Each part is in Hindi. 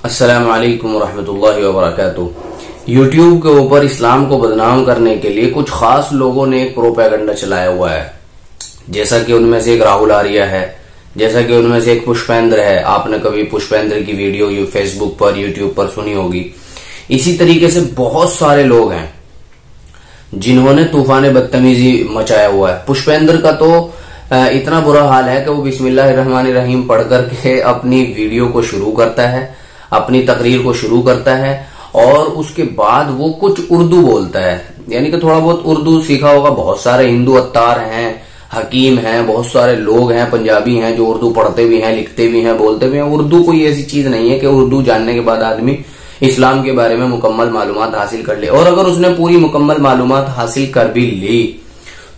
अस्सलामु अलैकुम वरहमतुल्लाहि वबरकातुहू। यूट्यूब के ऊपर इस्लाम को बदनाम करने के लिए कुछ खास लोगों ने एक प्रोपेगेंडा चलाया हुआ है, जैसा कि उनमें से एक राहुल आर्या है, जैसा कि उनमें से एक पुष्पेंद्र है। आपने कभी पुष्पेंद्र की वीडियो फेसबुक पर यूट्यूब पर सुनी होगी। इसी तरीके से बहुत सारे लोग हैं जिन्होंने तूफान बदतमीजी मचाया हुआ है। पुष्पेंद्र का तो इतना बुरा हाल है कि वो बिस्मिल्लाहिर्रहमानिर्रहीम पढ़ करके अपनी वीडियो को शुरू करता है, अपनी तकरीर को शुरू करता है और उसके बाद वो कुछ उर्दू बोलता है, यानी कि थोड़ा बहुत उर्दू सीखा होगा। बहुत सारे हिंदू अत्तार हैं, हकीम हैं, बहुत सारे लोग हैं, पंजाबी हैं जो उर्दू पढ़ते भी हैं, लिखते भी हैं, बोलते भी हैं। उर्दू कोई ऐसी चीज नहीं है कि उर्दू जानने के बाद आदमी इस्लाम के बारे में मुकम्मल मालूमात हासिल कर ले। और अगर उसने पूरी मुकम्मल मालूमात हासिल कर भी ली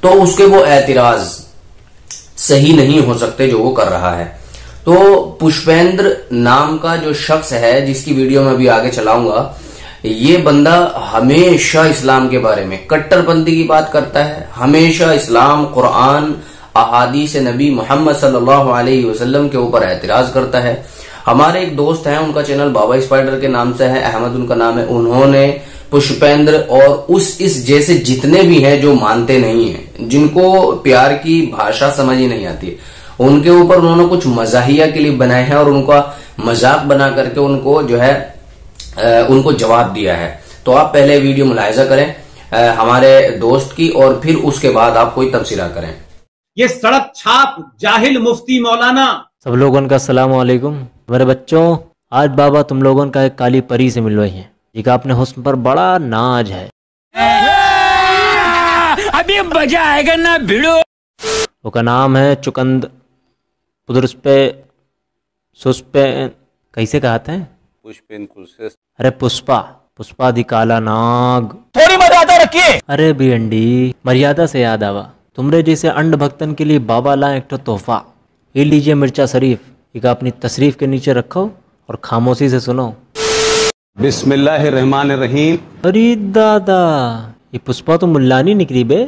तो उसके वो एतराज सही नहीं हो सकते जो वो कर रहा है। तो पुष्पेंद्र नाम का जो शख्स है, जिसकी वीडियो मैं अभी आगे चलाऊंगा, ये बंदा हमेशा इस्लाम के बारे में कट्टरपंथी की बात करता है। हमेशा इस्लाम, कुरान, अहादीस नबी मोहम्मद सल्लल्लाहु अलैहि वसल्लम के ऊपर एतराज करता है। हमारे एक दोस्त हैं, उनका चैनल बाबा स्पाइडर के नाम से है, अहमद उनका नाम है। उन्होंने पुष्पेंद्र और इस जैसे जितने भी हैं जो मानते नहीं हैं, जिनको प्यार की भाषा समझ ही नहीं आती, उनके ऊपर उन्होंने कुछ मजाहिया क्लिप बनाए हैं और उनका मजाक बना करके उनको जो है उनको जवाब दिया है। तो आप पहले वीडियो मुलाहिजा करें हमारे दोस्त की और फिर उसके बाद आप कोई तबसरा करें। ये सड़क छाप जाहिल मुफ्ती मौलाना। सब लोगों का अस्सलाम वालेकुम। मेरे बच्चों, आज बाबा तुम लोगों का एक काली परी से मिलवाई है, जी का अपने हुस्न पर बड़ा नाज है। अभी मजा आएगा ना भिड़ो। वो का नाम है चुकंद पुदरस्पे सुस्पे, कैसे कहते हैं? पुष्पेन कुलसे। अरे पुष्पा दी काला नाग। थोड़ी मर्यादा रखिए। अरे भिंडी, मर्यादा से याद आवा, तुमरे जैसे अंड भक्तन के लिए बाबा लाए एक तोहफा। ये लीजिए मिर्चा शरीफ, एक अपनी तशरीफ के नीचे रखो और खामोशी से सुनो। बिस्मिल्लाहिर्रहमानिर्रहीम। अरे दादा, ये पुष्पा तो मुल्लानी निकली बे।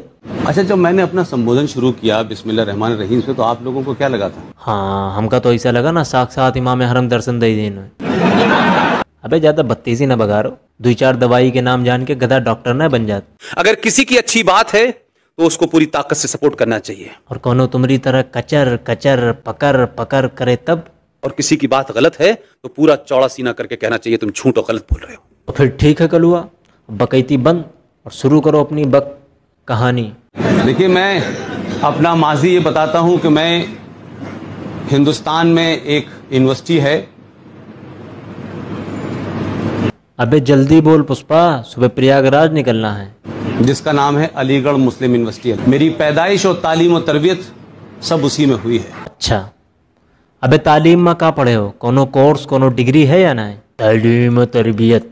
अच्छा, जब मैंने अपना संबोधन शुरू किया बिस्मिल्लाहिर्रहमानिर्रहीम से, तो आप लोगों को क्या लगा था? हाँ, हमका तो ऐसा लगा ना साक्षात इमाम हरम दर्शन दे देने। अबे ज्यादा बत्तीसी ना बगारो, 2-4 दवाई के नाम जान के गधा डॉक्टर ना बन जाते। अगर किसी की अच्छी बात है तो उसको पूरी ताकत से सपोर्ट करना चाहिए, और कोनो तुम्हारी तरह कचर कचर पकर पकर करे तब। और किसी की बात गलत है तो पूरा चौड़ा सीना करके कहना चाहिए तुम झूठ और गलत बोल रहे हो। तो फिर ठीक है कलुआ, बकैती बंद और शुरू करो अपनी बक कहानी। देखिए, मैं अपना माजी ये बताता हूं कि मैं हिंदुस्तान में एक यूनिवर्सिटी है। अबे जल्दी बोल पुष्पा, सुबह प्रयागराज निकलना है, जिसका नाम है अलीगढ़ मुस्लिम यूनिवर्सिटी। मेरी पैदाइश और तालीम और तरबियत सब उसी में हुई है। अच्छा, अबे तालीम में क्या पढ़े हो? कोनो कोर्स, कोनो डिग्री है या नहीं? तालीम और तरबियत।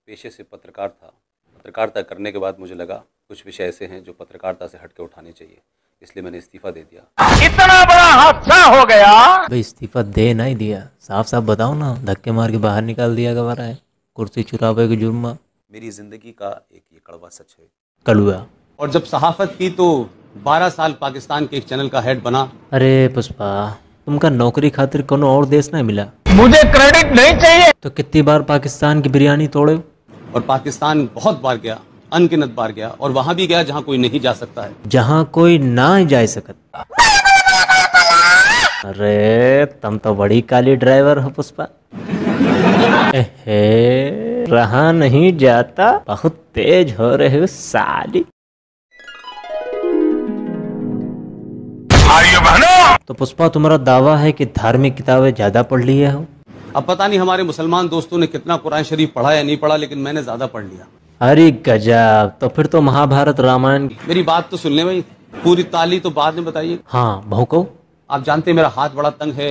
पेशे से पत्रकार था। पत्रकारिता करने के बाद मुझे लगा कुछ विषय ऐसे हैं जो पत्रकारिता से हटके उठाने चाहिए, इसलिए मैंने इस्तीफा दे दिया। इतना बड़ा हादसा हो गया। भाई इस्तीफा दे नहीं दिया, साफ साफ बताओ ना, धक्के मार के बाहर निकाल दिया गवारा है, कुर्सी चुरावे के जुर्म। मेरी जिंदगी का एक ये कड़वा सच है। कलुआ। और जब सहाफत की तो 12 साल पाकिस्तान के एक चैनल का हेड बना। अरे पुष्पा, तुमका नौकरी खातिर कोनो और देश नहीं मिला? मुझे क्रेडिट नहीं चाहिए। तो कितनी बार पाकिस्तान की बिरयानी तोड़े? और पाकिस्तान बहुत बार गया, अनगिनत बार गया, और वहां भी गया जहां कोई नहीं जा सकता है, जहां कोई ना जा सकता। अरे तुम तो बड़ी काली ड्राइवर हो पुष्पा। रहा नहीं जाता, बहुत तेज हो रहे हो साली। तो पुष्पा, तुम्हारा दावा है कि धार्मिक किताबें ज्यादा पढ़ ली हो? अब पता नहीं हमारे मुसलमान दोस्तों ने कितना कुरान शरीफ पढ़ा या नहीं पढ़ा, लेकिन मैंने ज्यादा पढ़ लिया। अरे गजब, तो फिर तो महाभारत रामायण। मेरी बात तो सुन ले भाई, पूरी ताली तो बाद में बताइए। हाँ भौंको। आप जानते हैं मेरा हाथ बड़ा तंग है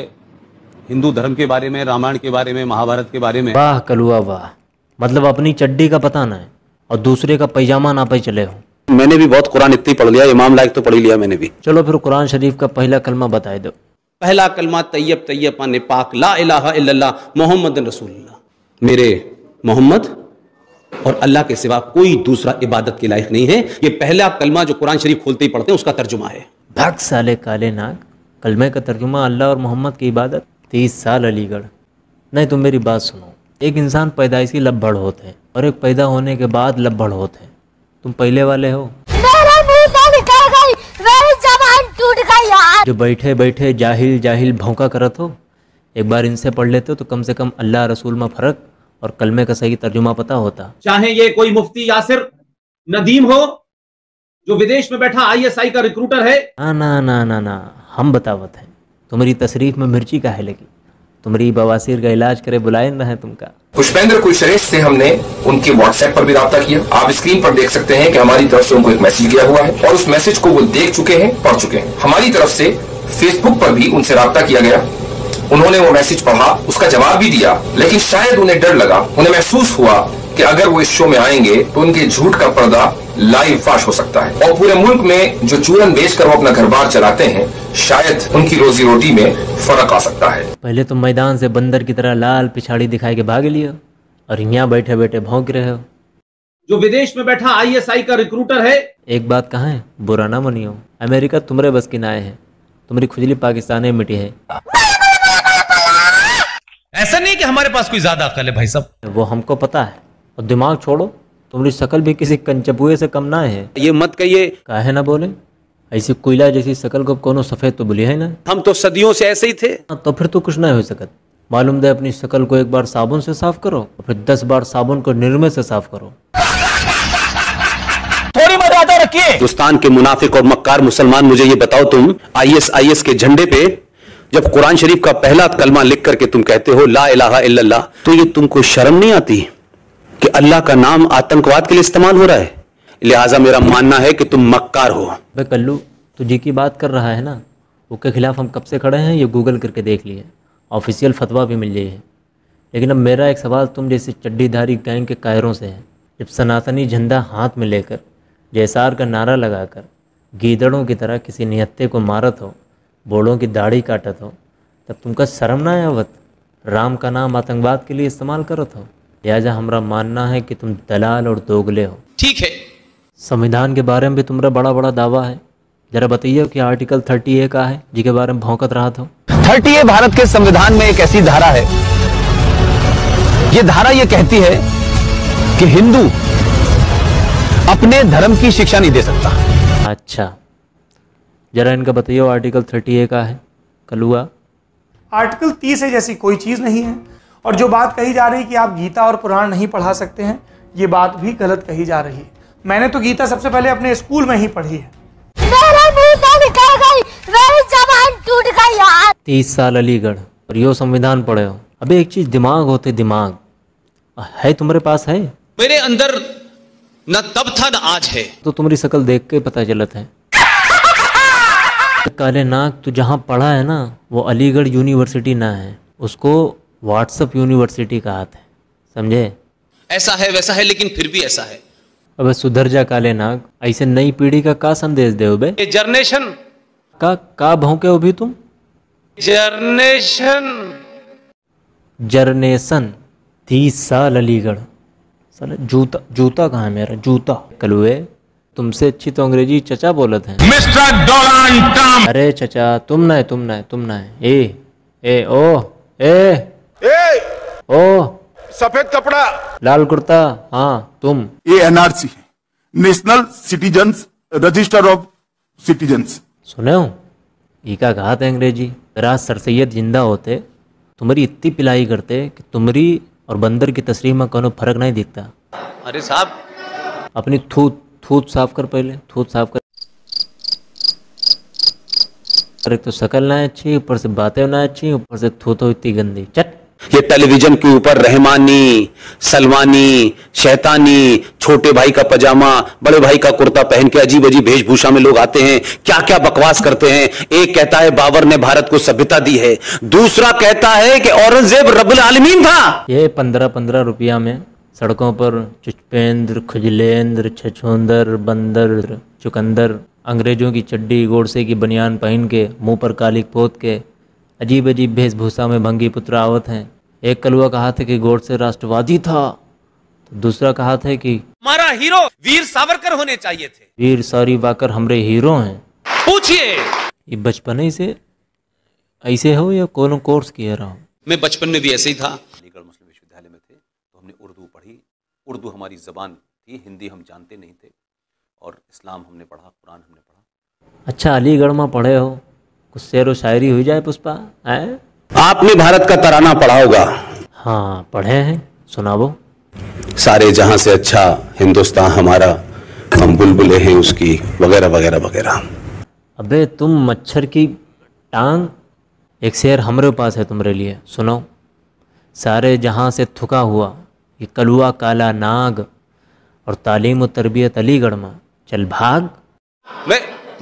हिंदू धर्म के बारे में, रामायण के बारे में, महाभारत के बारे में। वाह कलुआ वाह, मतलब अपनी चड्डी का पता ना है और दूसरे का पैजामा ना पे चले हो। मैंने भी बहुत कुरान इतनी पढ़ लिया, इमाम लायक तो पढ़ ही लिया मैंने भी। चलो फिर कुरान शरीफ का पहला कलमा बता दो। पहला कलमा तैयब तैयब पाने पाक ला इलाहा इल्लल्लाह मोहम्मद रसूलुल्लाह। मेरे मोहम्मद और अल्लाह के सिवा कोई दूसरा इबादत के लायक नहीं है। ये पहला कलमा जो कुरान शरीफ खोलते ही पढ़ते हैं उसका तर्जुमा है। भाग साले काले नाग, कलमे का तर्जुमा अल्लाह और मोहम्मद की इबादत। 30 साल अलीगढ़। नहीं तुम मेरी बात सुनो, एक इंसान पैदाइशी लब्बड़ होते हैं और एक पैदा होने के बाद लब्बड़ होते हैं। तुम पहले वाले हो। मेरा मुंह तो निकल गई, मेरी जबान टूट गई यार। जो बैठे बैठे जाहिल जाहिल भौंका करत हो, एक बार इनसे पढ़ लेते हो तो कम से कम अल्लाह रसूल में फ़र्क और कलमे का सही तर्जुमा पता होता। चाहे ये कोई मुफ्ती यासिर नदीम हो जो विदेश में बैठा ISI का रिक्रूटर है। ना ना ना ना ना, हम बतावत हैं। तुम्हारी तशरीफ में मिर्ची काहे लगी? तुम्हारी बवासीर का इलाज करे बुलाए न है तुमका। पुष्पेंद्र कुलश्रेष्ठ से हमने उनके व्हाट्सएप पर भी राब्ता किया। आप स्क्रीन पर देख सकते हैं कि हमारी तरफ से उनको एक मैसेज गया हुआ है और उस मैसेज को वो देख चुके हैं, पढ़ चुके हैं। हमारी तरफ से फेसबुक पर भी उनसे राब्ता किया गया, उन्होंने वो मैसेज पढ़ा, उसका जवाब भी दिया, लेकिन शायद उन्हें डर लगा, उन्हें महसूस हुआ कि अगर वो इस शो में आएंगे तो उनके झूठ का पर्दा लाइव फाश हो सकता है और पूरे मुल्क में जो चूरन बेचकर वो अपना घर बार चलाते हैं, शायद उनकी रोजी रोटी में फर्क आ सकता है। पहले तुम मैदान से बंदर की तरह लाल पिछाड़ी दिखाई के भाग लियो और यहाँ बैठे बैठे भौंक रहे हो। जो विदेश में बैठा ISI का रिक्रूटर है। एक बात कहें, बुरा ना मनियो, अमेरिका तुम्हारे बस की नाए है, तुम्हारी खुजली पाकिस्तान में मिटी है। ऐसा नहीं कि हमारे पास कोई ज्यादा अकल है भाई साहब, वो हमको पता है। और दिमाग छोड़ो, तुम्हारी शकल भी किसी कंचपुए से कम ना है। ये मत कहिए। काहे ना बोले, ऐसी कोयला जैसी शकल को कोनो सफेद तो बोली है ना। हम तो सदियों से ऐसे ही थे। तो फिर तो कुछ ना हो सकत। मालूम दे अपनी शकल को एक बार साबुन से साफ करो और फिर 10 बार साबुन को निरमे से साफ करो। थोड़ी मर्यादा रखिए। हिंदुस्तान के मुनाफिक और मक्कार मुसलमान, मुझे ये बताओ, तुम ISIS के झंडे पे जब कुरान शरीफ का पहला कलमा लिख करके तुम कहते हो ला इलाहा इल्लल्लाह, तो ये तुमको शर्म नहीं आती कि अल्लाह का नाम आतंकवाद के लिए इस्तेमाल हो रहा है? लिहाजा मेरा मानना है कि तुम मक्कार हो। बे कल्लू, तू जी की बात कर रहा है ना, उसके खिलाफ हम कब से खड़े हैं ये गूगल करके देख लिए, ऑफिशियल फतवा भी मिल जाए है। लेकिन अब मेरा एक सवाल तुम जैसे चड्डीधारी गैंग के कायरों से है। जब सनातनी झंडा हाथ में लेकर जयसार का नारा लगाकर गीदड़ों की तरह किसी निहत्ते को मारत हो, बोड़ों की दाढ़ी काटत हो, तब तुमका शर्म ना आवत? राम का नाम आतंकवाद के लिए इस्तेमाल करत हो। लिहाजा हमारा मानना है कि तुम दलाल और दोगले हो। ठीक है। संविधान के बारे में भी तुम्हारा बड़ा बड़ा दावा है, जरा बताइए कि आर्टिकल 30A का है जिसके बारे में भौंकत रहा था। 30A भारत के संविधान में एक ऐसी धारा है, ये धारा ये कहती है कि हिंदू अपने धर्म की शिक्षा नहीं दे सकता। अच्छा, जरा इनका बताइए आर्टिकल 30A का है कलुआ। आर्टिकल 30 है जैसी कोई चीज़ नहीं है। और जो बात कही जा रही है कि आप गीता और पुराण नहीं पढ़ा सकते हैं, ये बात भी गलत कही जा रही है। मैंने तो गीता सबसे पहले अपने स्कूल में ही पढ़ी है। मेरा मुंह तो निकल गई, मेरी जबान टूट गई यार। 30 साल अलीगढ़ और यो संविधान पढ़े हो। अबे एक चीज दिमाग होते, दिमाग है तुम्हारे पास है? मेरे अंदर न तब था न आज है। तो तुम्हारी शक्ल देख के पता चलता है। काले नाग तो जहाँ पढ़ा है ना वो अलीगढ़ यूनिवर्सिटी ना है, उसको व्हाट्सएप यूनिवर्सिटी कहा था, समझे? ऐसा है वैसा है, लेकिन फिर भी ऐसा है। अबे सुधर जा काले नाग, ऐसे नई पीढ़ी का संदेश दे बे? ये जर्नेशन का भौंके हो भी तुम? जर्नेशन 30 साल अलीगढ़। साला जूता कहाँ है मेरा जूता? कलुए, तुमसे अच्छी तो अंग्रेजी चचा बोलत हैं। Mister Donald Trump. अरे चचा, तुम ना है। ए ओ सफेद कपड़ा, लाल कुर्ता, हाँ तुम। ये NRC है, national citizens register of citizens. सुने हो इका कहा था अंग्रेजी। राज सर सैयद जिंदा होते तुम्हारी इतनी पिलाई करते कि तुम्हारी और बंदर की तस्रीर में कोनो फर्क नहीं दिखता। अरे साहब, अपनी थूत साफ कर, पहले थूत साफ कर। एक तो शक्ल ना अच्छी, ऊपर से बातें ना अच्छी, ऊपर से थूतो इतनी गंदी। चट। ये टेलीविजन के ऊपर रहमानी, सलमानी, शैतानी, छोटे भाई का पजामा, बड़े भाई का कुर्ता पहन के अजीब अजीब वेशभूषा में लोग आते हैं, क्या क्या बकवास करते हैं। एक कहता है बाबर ने भारत को सभ्यता दी है, दूसरा कहता है कि औरंगजेब रब्बुल आलमीन था। ये 15-15 रुपया में सड़कों पर चुचपेंद्र, खुजलेंद्र, छछूंदर, बंदर, चुकंदर अंग्रेजों की चड्डी गोडसे की बनियान पहन के मुंह पर कालिक पोत के अजीब अजीब वेशभूषा में भंगी पुत्र आवत हैं। एक कलुआ कहा था कि गोडसे राष्ट्रवादी था, तो दूसरा कहा था कि हमारा हीरो वीर सावरकर होने चाहिए थे। वीर सारी बाकर हमरे हीरो हैं। पूछिए, ये बचपन ही से ऐसे हो या कोनो कोर्स किया रहा? मैं बचपन में भी ऐसे ही था। अलीगढ़ मुस्लिम विश्वविद्यालय में थे तो हमने उर्दू पढ़ी। उर्दू हमारी ज़बान थी, हिंदी हम जानते नहीं थे, और इस्लाम हमने पढ़ा, कुरान हमने पढ़ा। अच्छा, अलीगढ़ में पढ़े हो, कुछ शेर व शायरी हुई जाए पुष्पा? है आपने भारत का तराना पढ़ा होगा। हाँ पढ़े हैं, सुनाओ। सारे जहां से अच्छा हिंदुस्तान हमारा, हम बुलबुले हैं उसकी, वगैरह वगैरह वगैरह। अबे तुम मच्छर की टांग, एक शेर हमारे पास है तुम्हारे लिए, सुनो। सारे जहां से थुका हुआ ये कलुआ काला नाग, और तालीम व तरबियत अलीगढ़ में, चल भाग।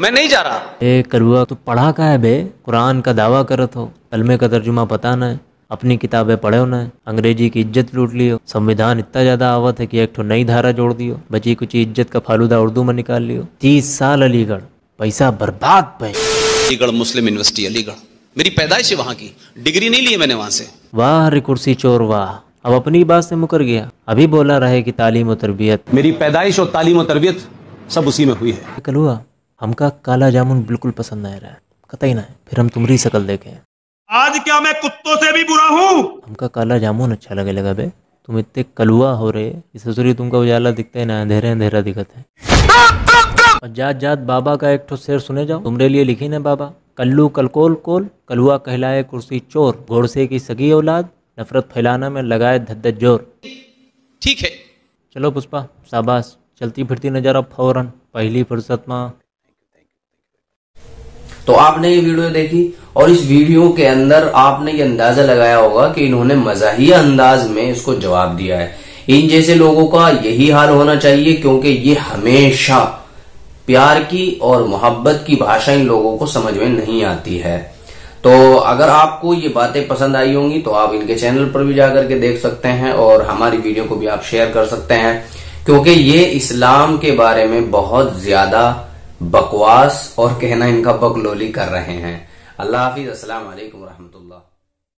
मैं नहीं जा रहा। ए कलुआ, तू पढ़ा का है बे? कुरान का दावा करत हो, कलमे का तर्जुमा पता न है, अपनी किताबें पढ़े हो न, अंग्रेजी की इज्जत लूट लियो, संविधान इतना ज़्यादा आवत है कि एक ठो नई धारा जोड़ दियो, बची कुछ इज्जत का फालूदा उर्दू में निकाल लियो। 30 साल अलीगढ़, पैसा बर्बाद पे। अलीगढ़ मुस्लिम यूनिवर्सिटी अलीगढ़, मेरी पैदाइश है वहाँ की, डिग्री नहीं ली है मैंने वहाँ से। वाह रे कुर्सी चोर वाह, अब अपनी बात से मुकर गया। अभी बोला रहे कि तालीम और तरबियत, मेरी पैदाइश और तालीम और तरबियत सब उसी में हुई है। कलुआ, हमका काला जामुन बिल्कुल पसंद नहीं रहा है, कतई ना है, फिर हम तुम्हारी शक्ल देखें। आज क्या मैं कुत्तों से भी बुरा हूँ? हमका काला जामुन अच्छा लगे लगा बे, तुम इतने कलुआ हो रहे, इस ससुरी तुमका उजाला दिखते ना, अंधेरे अंधेरा दिखत है। और जात जात बाबा का एक ठो शेर सुने जाओ, तुमरे लिए लिखी ना बाबा। कल्लू कलकोल कोल, कलुआ कहलाए कुर्सी चोर, घोड़से की सगी औलाद, नफरत फैलाना में लगाए धद्दत जोर। ठीक है, चलो पुष्पा, शाबाश, चलती फिरती नजर अब फौरन, पहली फुर्सत में। तो आपने ये वीडियो देखी, और इस वीडियो के अंदर आपने ये अंदाजा लगाया होगा कि इन्होंने मजाहिया अंदाज में इसको जवाब दिया है। इन जैसे लोगों का यही हाल होना चाहिए, क्योंकि ये हमेशा प्यार की और मोहब्बत की भाषा इन लोगों को समझ में नहीं आती है। तो अगर आपको ये बातें पसंद आई होंगी तो आप इनके चैनल पर भी जाकर के देख सकते हैं, और हमारी वीडियो को भी आप शेयर कर सकते हैं, क्योंकि ये इस्लाम के बारे में बहुत ज्यादा बकवास और कहना इनका बकलोली कर रहे हैं। अल्लाह हाफिज, अस्सलाम वालेकुम रहमतुल्लाह।